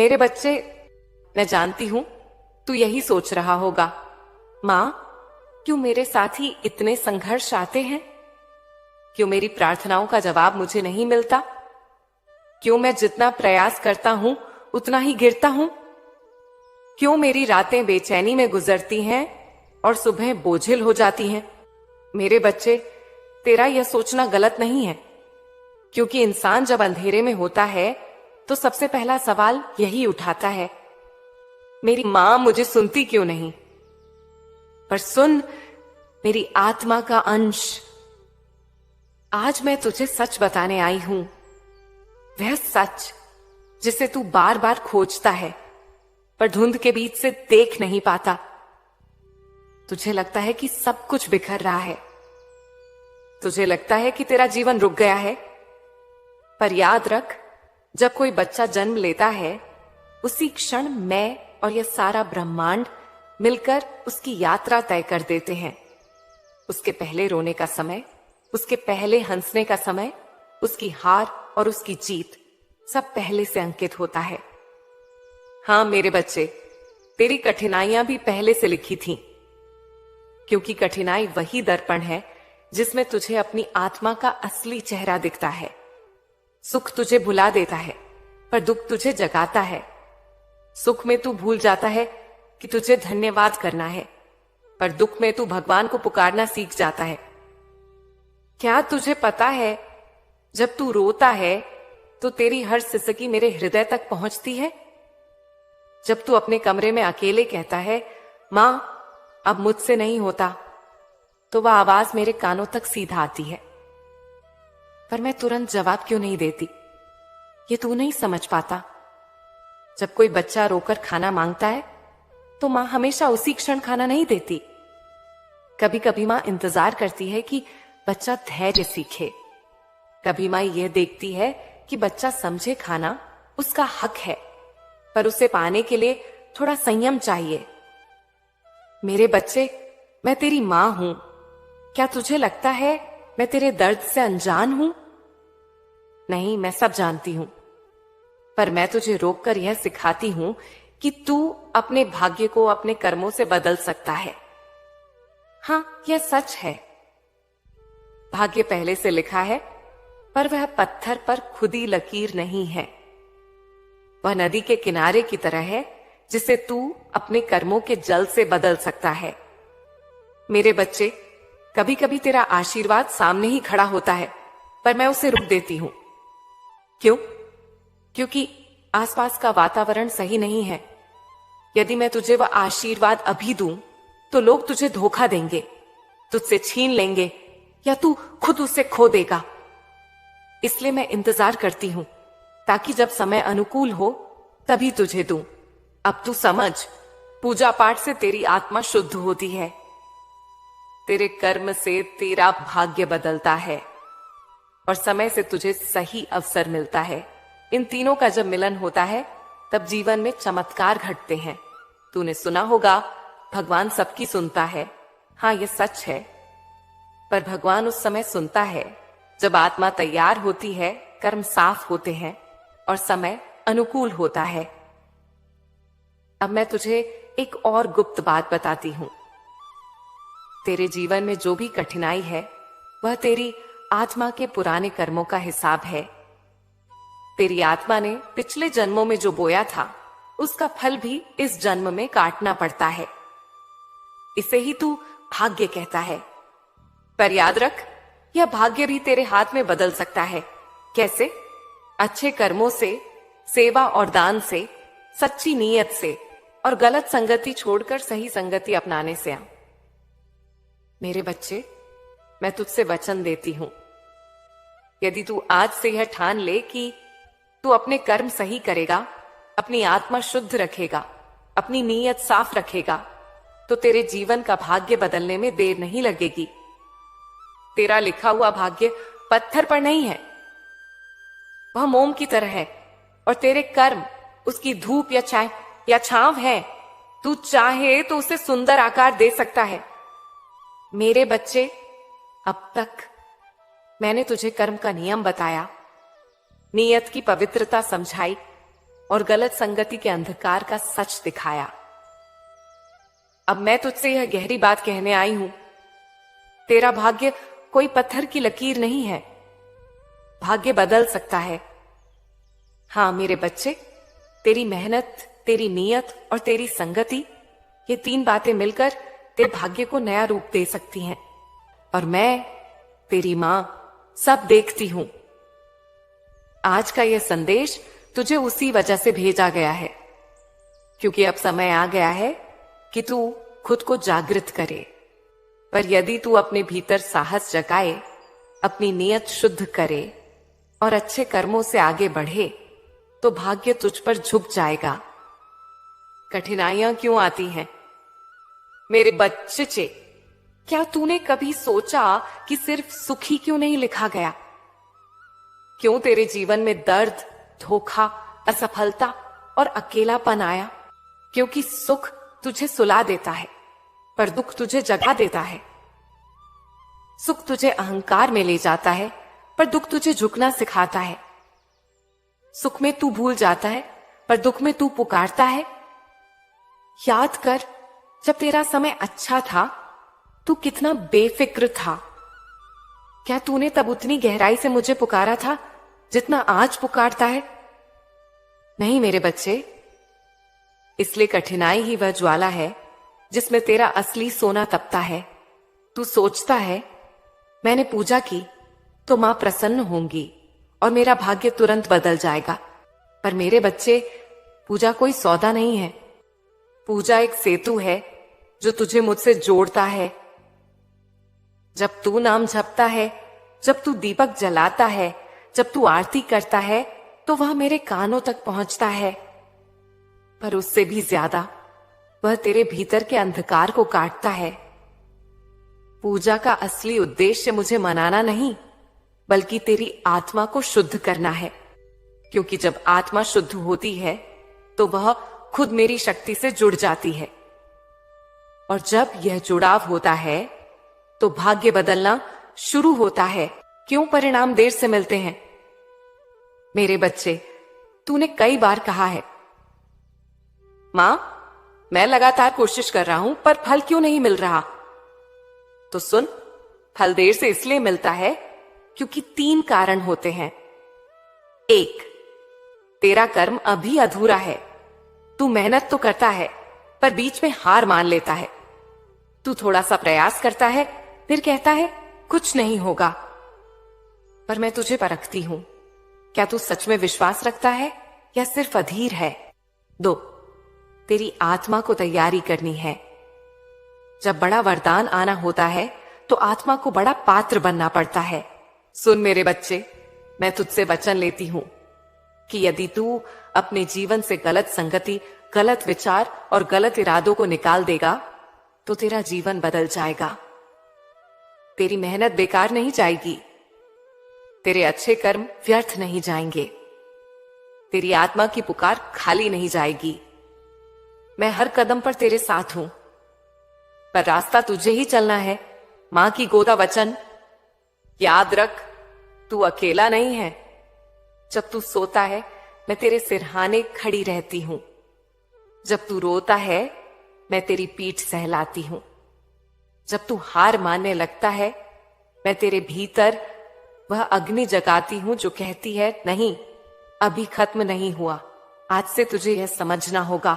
मेरे बच्चे, मैं जानती हूं तू यही सोच रहा होगा, मां, क्यों मेरे साथ ही इतने संघर्ष आते हैं? क्यों मेरी प्रार्थनाओं का जवाब मुझे नहीं मिलता? क्यों मैं जितना प्रयास करता हूं उतना ही गिरता हूं? क्यों मेरी रातें बेचैनी में गुजरती हैं और सुबह बोझिल हो जाती हैं? मेरे बच्चे, तेरा यह सोचना गलत नहीं है, क्योंकि इंसान जब अंधेरे में होता है तो सबसे पहला सवाल यही उठाता है, मेरी मां मुझे सुनती क्यों नहीं? पर सुन मेरी आत्मा का अंश, आज मैं तुझे सच बताने आई हूं, वह सच जिसे तू बार बार खोजता है पर धुंध के बीच से देख नहीं पाता। तुझे लगता है कि सब कुछ बिखर रहा है, तुझे लगता है कि तेरा जीवन रुक गया है, पर याद रख, जब कोई बच्चा जन्म लेता है उसी क्षण मैं और यह सारा ब्रह्मांड मिलकर उसकी यात्रा तय कर देते हैं। उसके पहले रोने का समय, उसके पहले हंसने का समय, उसकी हार और उसकी जीत सब पहले से अंकित होता है। हां मेरे बच्चे, तेरी कठिनाइयां भी पहले से लिखी थीं, क्योंकि कठिनाई वही दर्पण है जिसमें तुझे अपनी आत्मा का असली चेहरा दिखता है। सुख तुझे भुला देता है पर दुख तुझे जगाता है। सुख में तू भूल जाता है कि तुझे धन्यवाद करना है, पर दुख में तू भगवान को पुकारना सीख जाता है। क्या तुझे पता है, जब तू रोता है तो तेरी हर सिसकी मेरे हृदय तक पहुंचती है? जब तू अपने कमरे में अकेले कहता है, मां अब मुझसे नहीं होता, तो वह आवाज मेरे कानों तक सीधा आती है, पर मैं तुरंत जवाब क्यों नहीं देती, ये तू नहीं समझ पाता। जब कोई बच्चा रोकर खाना मांगता है तो मां हमेशा उसी क्षण खाना नहीं देती। कभी कभी मां इंतजार करती है कि बच्चा धैर्य सीखे। कभी मां यह देखती है कि बच्चा समझे खाना उसका हक है, पर उसे पाने के लिए थोड़ा संयम चाहिए। मेरे बच्चे, मैं तेरी मां हूं। क्या तुझे लगता है मैं तेरे दर्द से अनजान हूं? नहीं, मैं सब जानती हूं, पर मैं तुझे रोककर यह सिखाती हूं कि तू अपने भाग्य को अपने कर्मों से बदल सकता है। हां, यह सच है, भाग्य पहले से लिखा है, पर वह पत्थर पर खुदी लकीर नहीं है। वह नदी के किनारे की तरह है जिसे तू अपने कर्मों के जल से बदल सकता है। मेरे बच्चे, कभी कभी तेरा आशीर्वाद सामने ही खड़ा होता है, पर मैं उसे रोक देती हूं। क्यों? क्योंकि आसपास का वातावरण सही नहीं है। यदि मैं तुझे वह आशीर्वाद अभी दूं तो लोग तुझे धोखा देंगे, तुझसे छीन लेंगे, या तू खुद उसे खो देगा। इसलिए मैं इंतजार करती हूं, ताकि जब समय अनुकूल हो तभी तुझे दूं। अब तू समझ, पूजा पाठ से तेरी आत्मा शुद्ध होती है, तेरे कर्म से तेरा भाग्य बदलता है, और समय से तुझे सही अवसर मिलता है। इन तीनों का जब मिलन होता है तब जीवन में चमत्कार घटते हैं। तूने सुना होगा, भगवान सबकी सुनता है। हां, यह सच है, पर भगवान उस समय सुनता है जब आत्मा तैयार होती है, कर्म साफ होते हैं और समय अनुकूल होता है। अब मैं तुझे एक और गुप्त बात बताती हूं। तेरे जीवन में जो भी कठिनाई है वह तेरी आत्मा के पुराने कर्मों का हिसाब है। तेरी आत्मा ने पिछले जन्मों में जो बोया था उसका फल भी इस जन्म में काटना पड़ता है। इसे ही तू भाग्य कहता है। पर याद रख, यह भाग्य भी तेरे हाथ में बदल सकता है। कैसे? अच्छे कर्मों से, सेवा और दान से, सच्ची नीयत से और गलत संगति छोड़कर सही संगति अपनाने से। मेरे बच्चे, मैं तुझसे वचन देती हूं, यदि तू आज से यह ठान ले कि तू अपने कर्म सही करेगा, अपनी आत्मा शुद्ध रखेगा, अपनी नीयत साफ रखेगा, तो तेरे जीवन का भाग्य बदलने में देर नहीं लगेगी। तेरा लिखा हुआ भाग्य पत्थर पर नहीं है, वह मोम की तरह है, और तेरे कर्म उसकी धूप या छांव है। तू चाहे तो उसे सुंदर आकार दे सकता है। मेरे बच्चे, अब तक मैंने तुझे कर्म का नियम बताया, नियत की पवित्रता समझाई, और गलत संगति के अंधकार का सच दिखाया। अब मैं तुझसे यह गहरी बात कहने आई हूं, तेरा भाग्य कोई पत्थर की लकीर नहीं है। भाग्य बदल सकता है। हां मेरे बच्चे, तेरी मेहनत, तेरी नीयत और तेरी संगति, ये तीन बातें मिलकर तेरे भाग्य को नया रूप दे सकती हैं। और मैं, तेरी मां, सब देखती हूं। आज का यह संदेश तुझे उसी वजह से भेजा गया है, क्योंकि अब समय आ गया है कि तू खुद को जागृत करे। पर यदि तू अपने भीतर साहस जगाए, अपनी नीयत शुद्ध करे और अच्छे कर्मों से आगे बढ़े, तो भाग्य तुझ पर झुक जाएगा। कठिनाइयां क्यों आती हैं? मेरे बच्चे, क्या तूने कभी सोचा कि सिर्फ सुख ही क्यों नहीं लिखा गया? क्यों तेरे जीवन में दर्द, धोखा, असफलता और अकेलापन आया? क्योंकि सुख तुझे सुला देता है, पर दुख तुझे जगा देता है। सुख तुझे अहंकार में ले जाता है, पर दुख तुझे झुकना सिखाता है। सुख में तू भूल जाता है, पर दुख में तू पुकारता है। याद कर, जब तेरा समय अच्छा था, तू कितना बेफिक्र था। क्या तूने तब उतनी गहराई से मुझे पुकारा था जितना आज पुकारता है? नहीं मेरे बच्चे, इसलिए कठिनाई ही वह ज्वाला है जिसमें तेरा असली सोना तपता है। तू सोचता है, मैंने पूजा की तो मां प्रसन्न होंगी और मेरा भाग्य तुरंत बदल जाएगा। पर मेरे बच्चे, पूजा कोई सौदा नहीं है। पूजा एक सेतु है जो तुझे मुझसे जोड़ता है। जब तू नाम जपता है, जब तू दीपक जलाता है, जब तू आरती करता है, तो वह मेरे कानों तक पहुंचता है। पर उससे भी ज्यादा वह तेरे भीतर के अंधकार को काटता है। पूजा का असली उद्देश्य मुझे मनाना नहीं, बल्कि तेरी आत्मा को शुद्ध करना है। क्योंकि जब आत्मा शुद्ध होती है, तो वह खुद मेरी शक्ति से जुड़ जाती है। और जब यह जुड़ाव होता है, तो भाग्य बदलना शुरू होता है। क्यों परिणाम देर से मिलते हैं? मेरे बच्चे, तूने कई बार कहा है, मां, मैं लगातार कोशिश कर रहा हूं, पर फल क्यों नहीं मिल रहा? तो सुन, फल देर से इसलिए मिलता है क्योंकि तीन कारण होते हैं। एक, तेरा कर्म अभी अधूरा है। तू मेहनत तो करता है, पर बीच में हार मान लेता है। तू थोड़ा सा प्रयास करता है, फिर कहता है कुछ नहीं होगा। पर मैं तुझे परखती हूं, क्या तू सच में विश्वास रखता है या सिर्फ अधीर है? दो, तेरी आत्मा को तैयारी करनी है। जब बड़ा वरदान आना होता है, तो आत्मा को बड़ा पात्र बनना पड़ता है। सुन मेरे बच्चे, मैं तुझसे वचन लेती हूं कि यदि तू अपने जीवन से गलत संगति, गलत विचार और गलत इरादों को निकाल देगा, तो तेरा जीवन बदल जाएगा। तेरी मेहनत बेकार नहीं जाएगी, तेरे अच्छे कर्म व्यर्थ नहीं जाएंगे, तेरी आत्मा की पुकार खाली नहीं जाएगी। मैं हर कदम पर तेरे साथ हूं, पर रास्ता तुझे ही चलना है। मां की गोदा वचन याद रख, तू अकेला नहीं है। जब तू सोता है, मैं तेरे सिरहाने खड़ी रहती हूं। जब तू रोता है, मैं तेरी पीठ सहलाती हूं। जब तू हार मानने लगता है, मैं तेरे भीतर वह अग्नि जगाती हूं जो कहती है, नहीं, अभी खत्म नहीं हुआ। आज से तुझे यह समझना होगा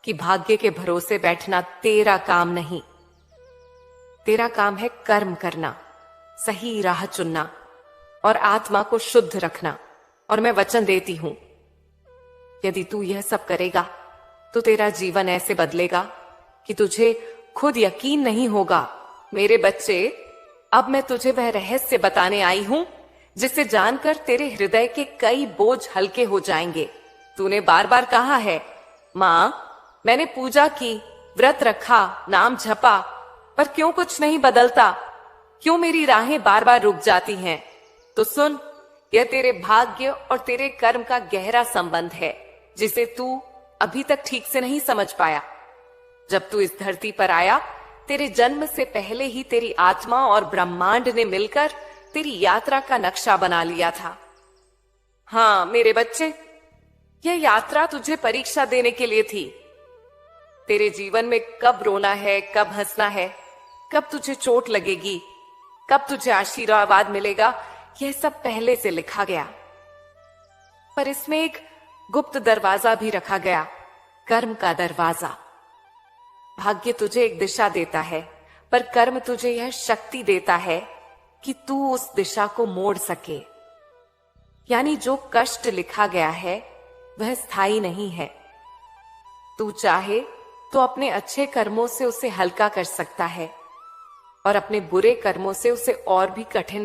कि भाग्य के भरोसे बैठना तेरा काम नहीं। तेरा काम है कर्म करना, सही राह चुनना और आत्मा को शुद्ध रखना। और मैं वचन देती हूं, यदि तू यह सब करेगा, तो तेरा जीवन ऐसे बदलेगा कि तुझे खुद यकीन नहीं होगा। मेरे बच्चे, अब मैं तुझे वह रहस्य बताने आई हूं जिसे जानकर तेरे हृदय के कई बोझ हल्के हो जाएंगे। तूने बार बार कहा है, मां, मैंने पूजा की, व्रत रखा, नाम जपा, पर क्यों कुछ नहीं बदलता? क्यों मेरी राहें बार बार रुक जाती हैं? तो सुन, यह तेरे भाग्य और तेरे कर्म का गहरा संबंध है, जिसे तू अभी तक ठीक से नहीं समझ पाया। जब तू इस धरती पर आया, तेरे जन्म से पहले ही तेरी आत्मा और ब्रह्मांड ने मिलकर तेरी यात्रा का नक्शा बना लिया था। हाँ मेरे बच्चे, यह यात्रा तुझे परीक्षा देने के लिए थी। तेरे जीवन में कब रोना है, कब हंसना है, कब तुझे चोट लगेगी, कब तुझे आशीर्वाद मिलेगा, यह सब पहले से लिखा गया। पर इसमें एक गुप्त दरवाजा भी रखा गया, कर्म का दरवाजा। भाग्य तुझे एक दिशा देता है, पर कर्म तुझे यह शक्ति देता है कि तू उस दिशा को मोड़ सके। यानी जो कष्ट लिखा गया है वह स्थायी नहीं है। तू चाहे तो अपने अच्छे कर्मों से उसे हल्का कर सकता है और अपने बुरे कर्मों से उसे और भी कठिन